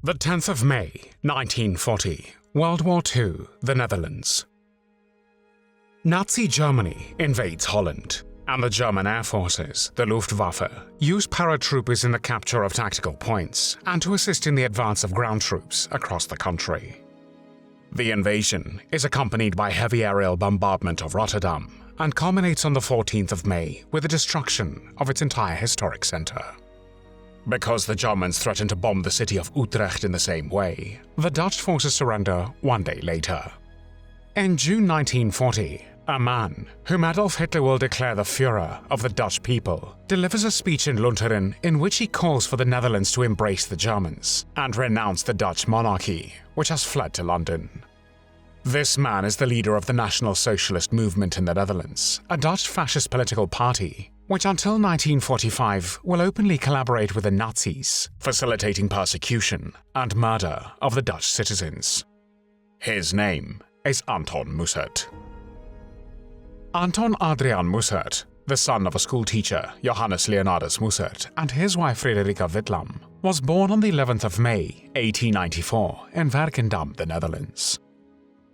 The 10th of May, 1940, World War II, the Netherlands. Nazi Germany invades Holland, and the German air forces, the Luftwaffe, use paratroopers in the capture of tactical points and to assist in the advance of ground troops across the country. The invasion is accompanied by heavy aerial bombardment of Rotterdam and culminates on the 14th of May with the destruction of its entire historic center. Because the Germans threatened to bomb the city of Utrecht in the same way, the Dutch forces surrender one day later. In June 1940, a man, whom Adolf Hitler will declare the Führer of the Dutch people, delivers a speech in Lunteren in which he calls for the Netherlands to embrace the Germans and renounce the Dutch monarchy, which has fled to London. This man is the leader of the National Socialist Movement in the Netherlands, a Dutch fascist political party, which until 1945 will openly collaborate with the Nazis, facilitating persecution and murder of the Dutch citizens. His name is Anton Mussert. Anton Adrian Mussert, the son of a schoolteacher, Johannes Leonardus Mussert, and his wife Frederika Wittlam, was born on the 11th of May, 1894, in Werkendam, the Netherlands.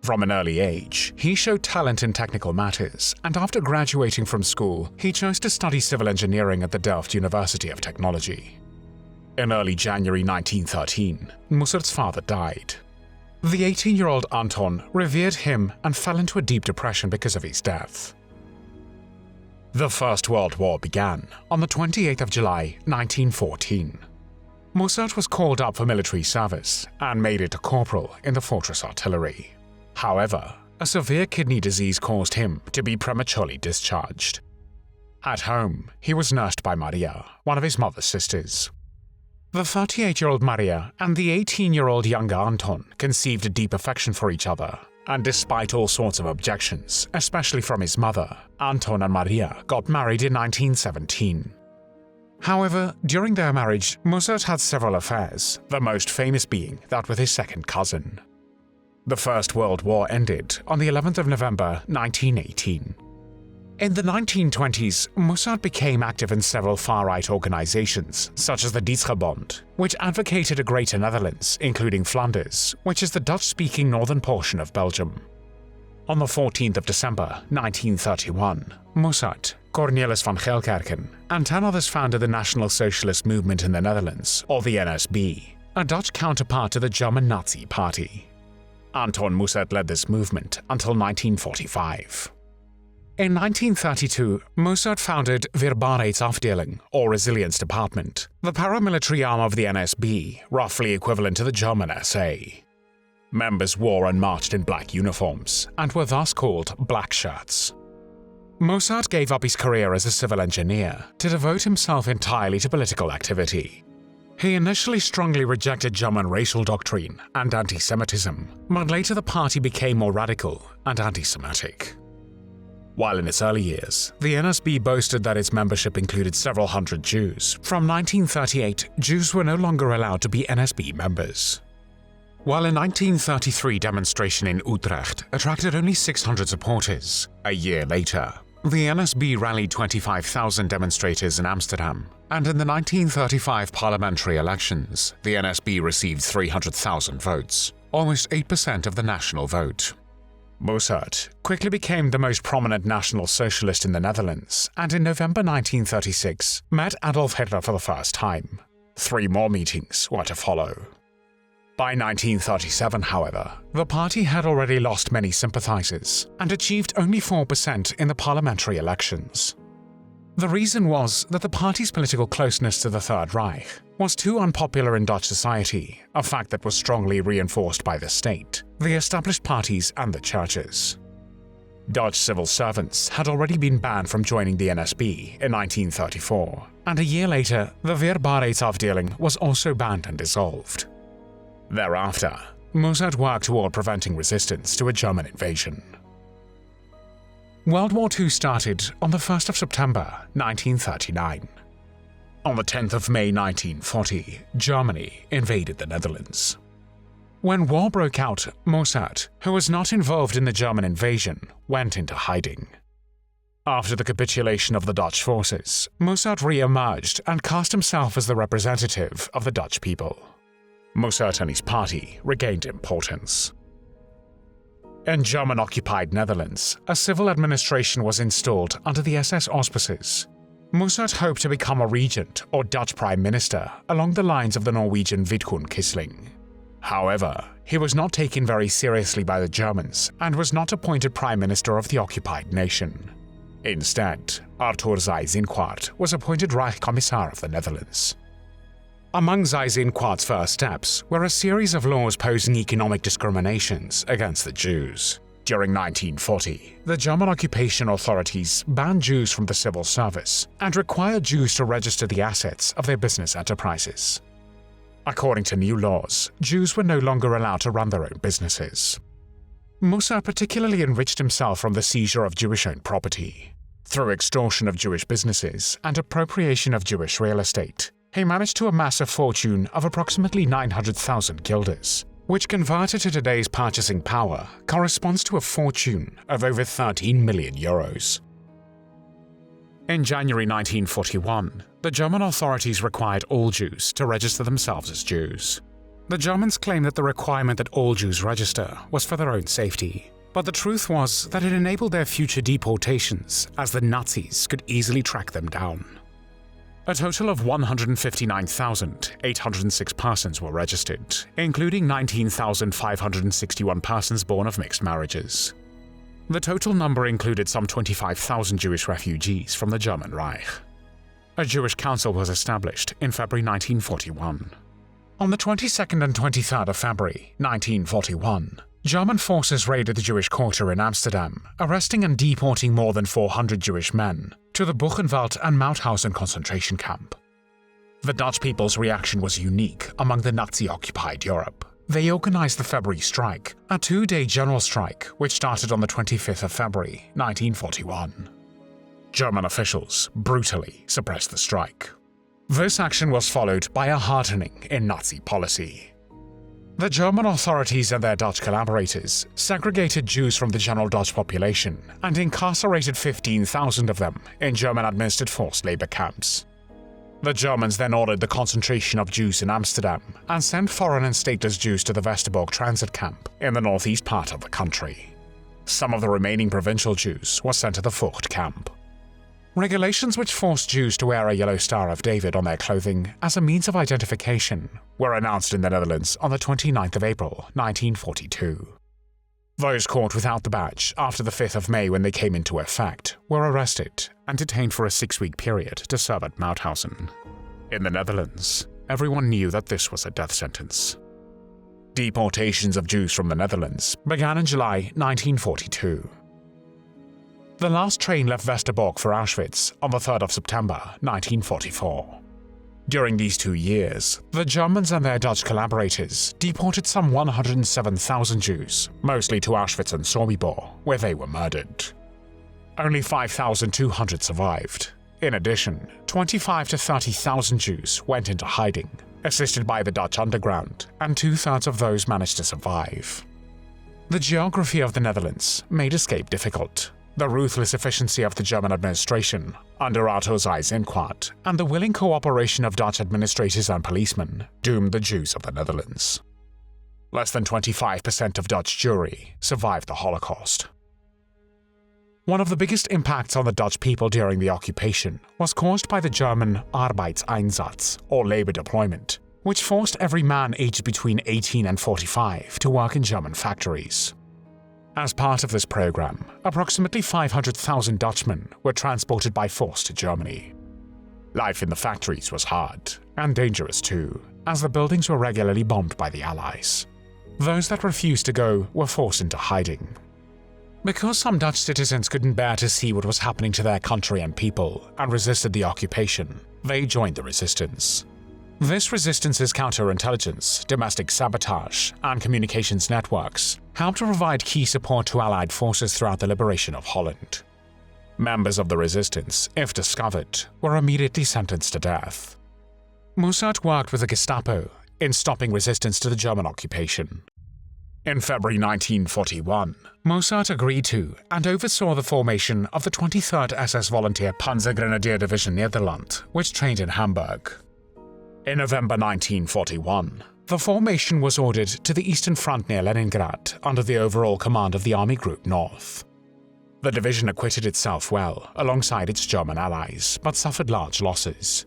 From an early age, he showed talent in technical matters, and after graduating from school, he chose to study civil engineering at the Delft University of Technology. In early January 1913, Mussert's father died. The 18-year-old Anton revered him and fell into a deep depression because of his death. The First World War began on the 28th of July, 1914. Mussert was called up for military service and made it a corporal in the fortress artillery. However, a severe kidney disease caused him to be prematurely discharged. At home, he was nursed by Maria, one of his mother's sisters. The 38-year-old Maria and the 18-year-old younger Anton conceived a deep affection for each other, and despite all sorts of objections, especially from his mother, Anton and Maria got married in 1917. However, during their marriage, Mussert had several affairs, the most famous being that with his second cousin. The First World War ended on the 11th of November 1918. In the 1920s, Mussert became active in several far-right organizations, such as the Dienstbond, which advocated a Greater Netherlands, including Flanders, which is the Dutch-speaking northern portion of Belgium. On the 14th of December 1931, Mussert, Cornelis van Gelkerken, and 10 others founded the National Socialist Movement in the Netherlands, or the NSB, a Dutch counterpart to the German Nazi Party. Anton Mussert led this movement until 1945. In 1932, Mussert founded Weerbaarheidsafdeling, or Resilience Department, the paramilitary arm of the NSB, roughly equivalent to the German SA. Members wore and marched in black uniforms, and were thus called Black Shirts. Mussert gave up his career as a civil engineer to devote himself entirely to political activity. He initially strongly rejected German racial doctrine and anti-Semitism, but later the party became more radical and anti-Semitic. While in its early years, the NSB boasted that its membership included several hundred Jews, from 1938, Jews were no longer allowed to be NSB members. While a 1933 demonstration in Utrecht attracted only 600 supporters, a year later, the NSB rallied 25,000 demonstrators in Amsterdam, and in the 1935 parliamentary elections, the NSB received 300,000 votes, almost 8% of the national vote. Mussert quickly became the most prominent National Socialist in the Netherlands, and in November 1936 met Adolf Hitler for the first time. 3 more meetings were to follow. By 1937, however, the party had already lost many sympathizers and achieved only 4% in the parliamentary elections. The reason was that the party's political closeness to the Third Reich was too unpopular in Dutch society, a fact that was strongly reinforced by the state, the established parties and the churches. Dutch civil servants had already been banned from joining the NSB in 1934, and a year later, the Weerbaarheidsafdeling was also banned and dissolved. Thereafter, Mussert worked toward preventing resistance to a German invasion. World War II started on the 1st of September 1939. On the 10th of May 1940, Germany invaded the Netherlands. When war broke out, Mussert, who was not involved in the German invasion, went into hiding. After the capitulation of the Dutch forces, Mussert re-emerged and cast himself as the representative of the Dutch people. Mussert and his party regained importance. In German-occupied Netherlands, a civil administration was installed under the SS auspices. Mussert hoped to become a regent or Dutch prime minister along the lines of the Norwegian Vidkun Quisling. However, he was not taken very seriously by the Germans and was not appointed prime minister of the occupied nation. Instead, Arthur Seyss-Inquart was appointed Reich Commissar of the Netherlands. Among Seyss-Inquart's first steps were a series of laws posing economic discriminations against the Jews. During 1940, the German occupation authorities banned Jews from the civil service and required Jews to register the assets of their business enterprises. According to new laws, Jews were no longer allowed to run their own businesses. Mussert particularly enriched himself from the seizure of Jewish-owned property. Through extortion of Jewish businesses and appropriation of Jewish real estate, he managed to amass a fortune of approximately 900,000 guilders, which converted to today's purchasing power corresponds to a fortune of over 13 million euros. In January 1941, the German authorities required all Jews to register themselves as Jews. The Germans claimed that the requirement that all Jews register was for their own safety, but the truth was that it enabled their future deportations, as the Nazis could easily track them down. A total of 159,806 persons were registered, including 19,561 persons born of mixed marriages. The total number included some 25,000 Jewish refugees from the German Reich. A Jewish council was established in February 1941. On the 22nd and 23rd of February 1941, German forces raided the Jewish quarter in Amsterdam, arresting and deporting more than 400 Jewish men to the Buchenwald and Mauthausen concentration camp. The Dutch people's reaction was unique among the Nazi-occupied Europe. They organized the February Strike, a two-day general strike which started on the 25th of February 1941. German officials brutally suppressed the strike. This action was followed by a hardening in Nazi policy. The German authorities and their Dutch collaborators segregated Jews from the general Dutch population and incarcerated 15,000 of them in German-administered forced labor camps. The Germans then ordered the concentration of Jews in Amsterdam and sent foreign and stateless Jews to the Westerbork transit camp in the northeast part of the country. Some of the remaining provincial Jews were sent to the Vught camp. Regulations which forced Jews to wear a yellow Star of David on their clothing as a means of identification were announced in the Netherlands on the 29th of April 1942. Those caught without the badge after the 5th of May when they came into effect were arrested and detained for a 6-week period to serve at Mauthausen. In the Netherlands, everyone knew that this was a death sentence. Deportations of Jews from the Netherlands began in July 1942. The last train left Westerbork for Auschwitz on the 3rd of September 1944. During these 2 years, the Germans and their Dutch collaborators deported some 107,000 Jews, mostly to Auschwitz and Sobibor, where they were murdered. Only 5,200 survived. In addition, 25,000 to 30,000 Jews went into hiding, assisted by the Dutch underground, and 2/3 of those managed to survive. The geography of the Netherlands made escape difficult. The ruthless efficiency of the German administration under Arthur Seyss-Inquart and the willing cooperation of Dutch administrators and policemen doomed the Jews of the Netherlands. Less than 25% of Dutch Jewry survived the Holocaust. One of the biggest impacts on the Dutch people during the occupation was caused by the German Arbeitseinsatz, or labor deployment, which forced every man aged between 18 and 45 to work in German factories. As part of this program, approximately 500,000 Dutchmen were transported by force to Germany. Life in the factories was hard, and dangerous too, as the buildings were regularly bombed by the Allies. Those that refused to go were forced into hiding. Because some Dutch citizens couldn't bear to see what was happening to their country and people and resisted the occupation, they joined the resistance. This resistance's counterintelligence, domestic sabotage, and communications networks helped to provide key support to Allied forces throughout the liberation of Holland. Members of the resistance, if discovered, were immediately sentenced to death. Mussert worked with the Gestapo in stopping resistance to the German occupation. In February 1941, Mussert agreed to and oversaw the formation of the 23rd SS Volunteer Panzergrenadier Division Nederland, which trained in Hamburg. In November 1941, The formation was ordered to the Eastern Front near Leningrad under the overall command of the Army Group North. The division acquitted itself well alongside its German allies, but suffered large losses.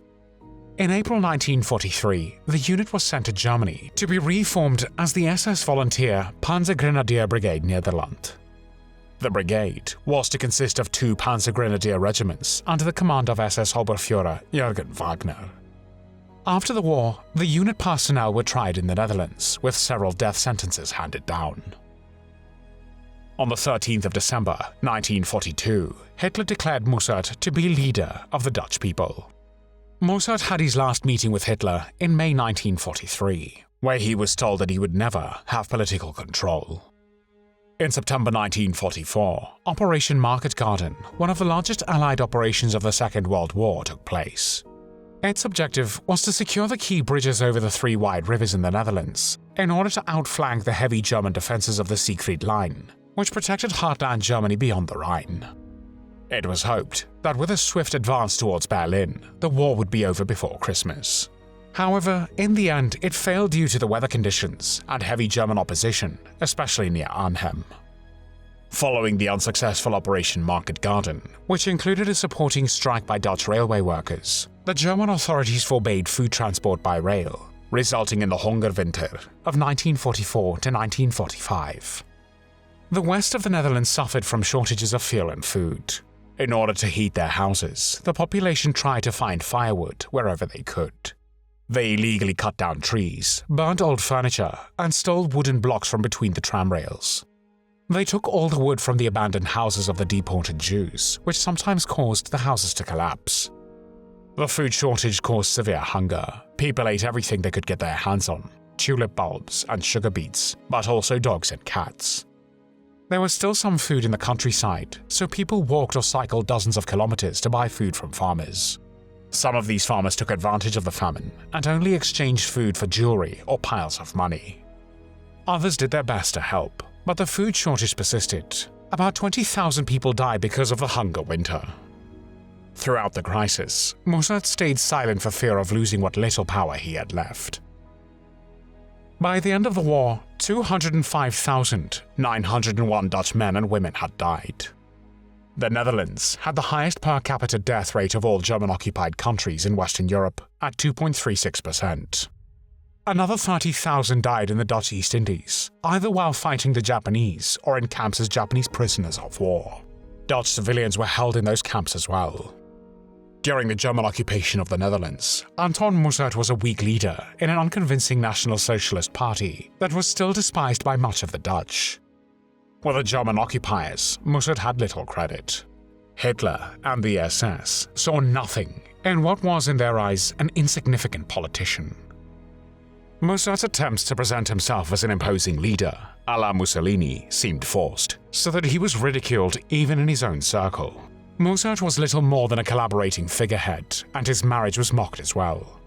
In April 1943, the unit was sent to Germany to be reformed as the SS Volunteer Panzergrenadier Brigade Nederland. The brigade was to consist of 2 Panzergrenadier regiments under the command of SS Oberführer Jürgen Wagner. After the war, the unit personnel were tried in the Netherlands, with several death sentences handed down. On the 13th of December 1942, Hitler declared Mussert to be leader of the Dutch people. Mussert had his last meeting with Hitler in May 1943, where he was told that he would never have political control. In September 1944, Operation Market Garden, one of the largest Allied operations of the Second World War, took place. Its objective was to secure the key bridges over the 3 wide rivers in the Netherlands in order to outflank the heavy German defenses of the Siegfried Line, which protected heartland Germany beyond the Rhine. It was hoped that with a swift advance towards Berlin, the war would be over before Christmas. However, in the end, it failed due to the weather conditions and heavy German opposition, especially near Arnhem. Following the unsuccessful Operation Market Garden, which included a supporting strike by Dutch railway workers, the German authorities forbade food transport by rail, resulting in the Hungerwinter of 1944 to 1945. The west of the Netherlands suffered from shortages of fuel and food. In order to heat their houses, the population tried to find firewood wherever they could. They illegally cut down trees, burnt old furniture, and stole wooden blocks from between the tram rails. They took all the wood from the abandoned houses of the deported Jews, which sometimes caused the houses to collapse. The food shortage caused severe hunger. People ate everything they could get their hands on, tulip bulbs and sugar beets, but also dogs and cats. There was still some food in the countryside, so people walked or cycled dozens of kilometers to buy food from farmers. Some of these farmers took advantage of the famine and only exchanged food for jewelry or piles of money. Others did their best to help, but the food shortage persisted. About 20,000 people died because of the hunger winter. Throughout the crisis, Mussert stayed silent for fear of losing what little power he had left. By the end of the war, 205,901 Dutch men and women had died. The Netherlands had the highest per capita death rate of all German-occupied countries in Western Europe at 2.36%. Another 30,000 died in the Dutch East Indies, either while fighting the Japanese or in camps as Japanese prisoners of war. Dutch civilians were held in those camps as well. During the German occupation of the Netherlands, Anton Mussert was a weak leader in an unconvincing National Socialist Party that was still despised by much of the Dutch. With the German occupiers, Mussert had little credit. Hitler and the SS saw nothing in what was in their eyes an insignificant politician. Mussert's attempts to present himself as an imposing leader, a la Mussolini, seemed forced, so that he was ridiculed even in his own circle. Mussert was little more than a collaborating figurehead, and his marriage was mocked as well.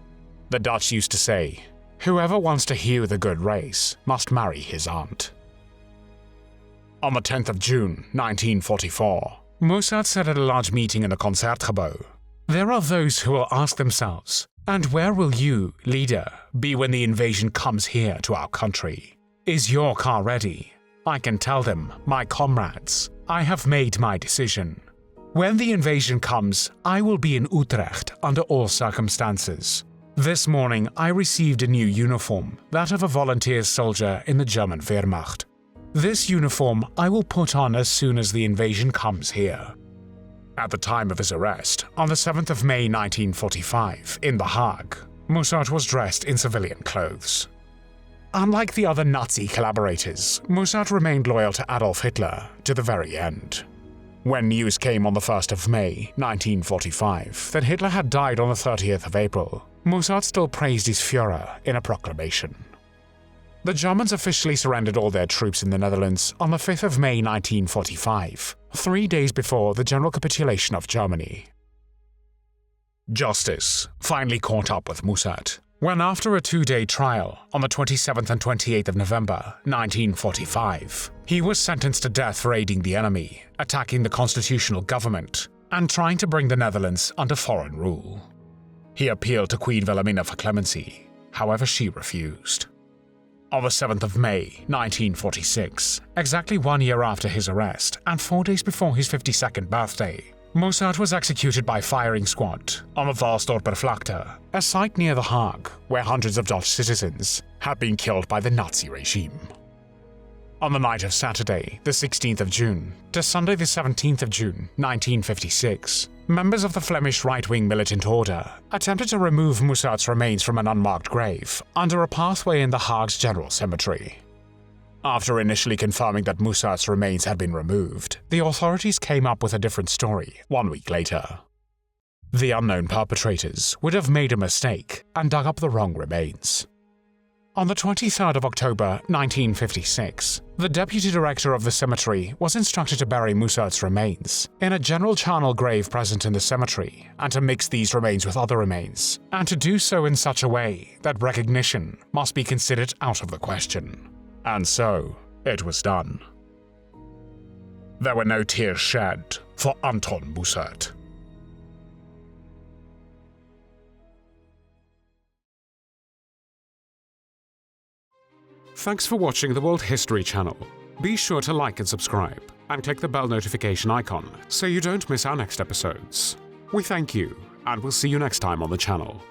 The Dutch used to say, "Whoever wants to hew the good race must marry his aunt." On the 10th of June 1944, Mussert said at a large meeting in the Concertgebouw, "There are those who will ask themselves, and where will you, leader, be when the invasion comes here to our country? Is your car ready? I can tell them, my comrades, I have made my decision. When the invasion comes, I will be in Utrecht under all circumstances. This morning I received a new uniform, that of a volunteer soldier in the German Wehrmacht. This uniform I will put on as soon as the invasion comes here." At the time of his arrest, on the 7th of May 1945, in The Hague, Mussert was dressed in civilian clothes. Unlike the other Nazi collaborators, Mussert remained loyal to Adolf Hitler to the very end. When news came on the 1st of May 1945 that Hitler had died on the 30th of April, Mussert still praised his Führer in a proclamation. The Germans officially surrendered all their troops in the Netherlands on the 5th of May 1945, 3 days before the general capitulation of Germany. Justice finally caught up with Mussert when, after a 2-day trial on the 27th and 28th of November 1945, he was sentenced to death for aiding the enemy, attacking the constitutional government, and trying to bring the Netherlands under foreign rule. He appealed to Queen Wilhelmina for clemency, however she refused. On the 7th of May, 1946, exactly 1 year after his arrest and 4 days before his 52nd birthday, Mussert was executed by firing squad on the Walsdorpervlakte, a site near The Hague where hundreds of Dutch citizens had been killed by the Nazi regime. On the night of Saturday, the 16th of June, to Sunday the 17th of June, 1956, members of the Flemish right-wing militant order attempted to remove Mussert's remains from an unmarked grave under a pathway in The Hague's General Cemetery. After initially confirming that Mussert's remains had been removed, the authorities came up with a different story 1 week later. The unknown perpetrators would have made a mistake and dug up the wrong remains. On the 23rd of October 1956, the deputy director of the cemetery was instructed to bury Mussert's remains in a general charnel grave present in the cemetery and to mix these remains with other remains, and to do so in such a way that recognition must be considered out of the question. And so, it was done. There were no tears shed for Anton Mussert. Thanks for watching the World History channel. Be sure to like and subscribe, and click the bell notification icon so you don't miss our next episodes. We thank you, and we'll see you next time on the channel.